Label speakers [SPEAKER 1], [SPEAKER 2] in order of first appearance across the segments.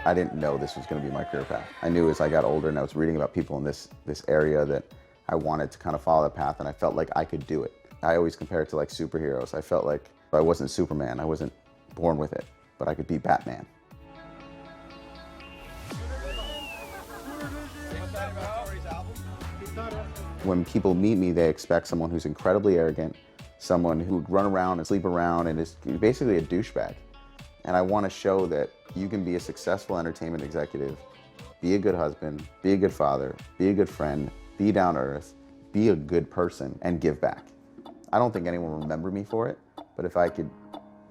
[SPEAKER 1] I didn't know this was going to be my career path. I knew as I got older and I was reading about people in this area that I wanted to kind of follow that path, and I felt like I could do it. I always compare it to like superheroes. I felt like I wasn't Superman, I wasn't born with it, but I could be Batman. When people meet me, they expect someone who's incredibly arrogant, someone who would run around and sleep around and is basically a douchebag. And I want to show that you can be a successful entertainment executive, be a good husband, be a good father, be a good friend, be down to earth, be a good person, and give back. I don't think anyone will remember me for it, but if I could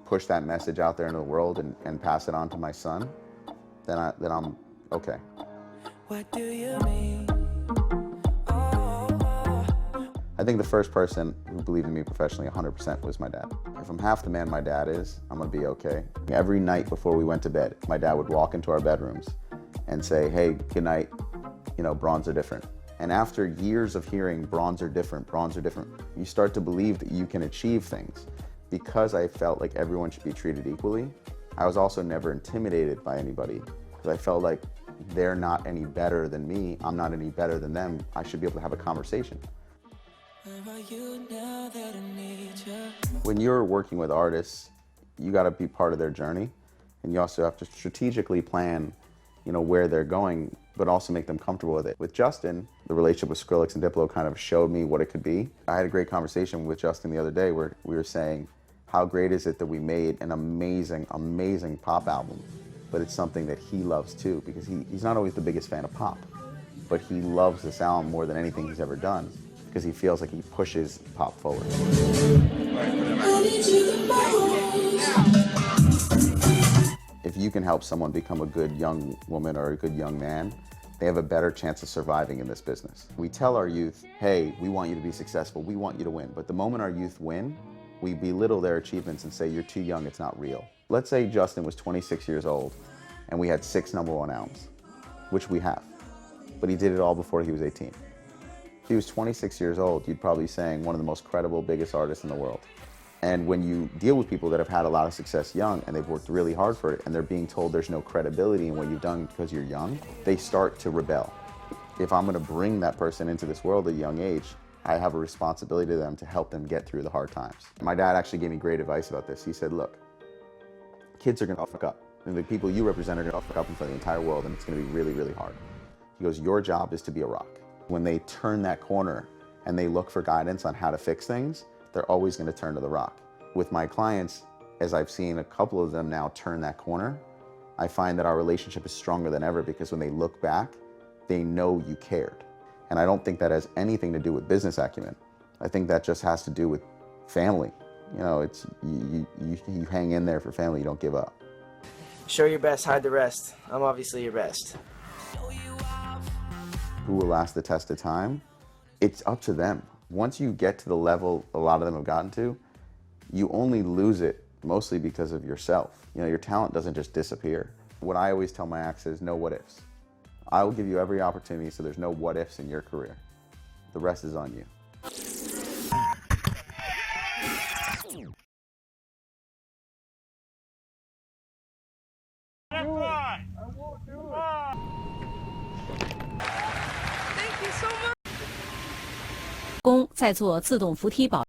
[SPEAKER 1] push that message out there into the world and pass it on to my son, then I'm okay.
[SPEAKER 2] What do you mean?
[SPEAKER 1] I think the first person who believed in me professionally 100% was my dad. If I'm half the man my dad is, I'm gonna be okay. Every night before we went to bed, my dad would walk into our bedrooms and say, hey, good night, you know, Brauns are different. And after years of hearing Brauns are different, you start to believe that you can achieve things. Because I felt like everyone should be treated equally, I was also never intimidated by anybody, because I felt like they're not any better than me, I'm not any better than them, I should be able to have a conversation. When you're working with artists, you got to be part of their journey, and you also have to strategically plan, you know, where they're going, but also make them comfortable with it. With Justin, the relationship with Skrillex and Diplo kind of showed me what it could be. I had a great conversation with Justin the other day where we were saying, how great is it that we made an amazing, amazing pop album, but it's something that he loves too, because he's not always the biggest fan of pop, but he loves this album more than anything he's ever done, because he feels like he pushes pop forward. If you can help someone become a good young woman or a good young man, they have a better chance of surviving in this business. We tell our youth, hey, we want you to be successful, we want you to win. But the moment our youth win, we belittle their achievements and say, you're too young, it's not real. Let's say Justin was 26 years old and we had 6 #1 albums, which we have, but he did it all before he was 18. If he was 26 years old, you'd probably be saying one of the most credible, biggest artists in the world. And when you deal with people that have had a lot of success young and they've worked really hard for it and they're being told there's no credibility in what you've done because you're young, they start to rebel. If I'm gonna bring that person into this world at a young age, I have a responsibility to them to help them get through the hard times. My dad actually gave me great advice about this. He said, look, kids are gonna fuck up. And the people you represent are gonna fuck up in front of the entire world, and it's gonna be really, really hard. He goes, your job is to be a rock. When they turn that corner and they look for guidance on how to fix things, they're always gonna turn to the rock. With my clients, as I've seen a couple of them now turn that corner, I find that our relationship is stronger than ever, because when they look back, they know you cared. And I don't think that has anything to do with business acumen. I think that just has to do with family. You know, it's you hang in there for family, you don't give up.
[SPEAKER 3] Show your best, hide the rest. I'm obviously your best.
[SPEAKER 1] Who will last the test of time? It's up to them. Once you get to the level a lot of them have gotten to, you only lose it mostly because of yourself. You know, your talent doesn't just disappear. What I always tell my acts is no what ifs. I will give you every opportunity so there's no what ifs in your career. The rest is on you.
[SPEAKER 4] 工在做自动扶梯保。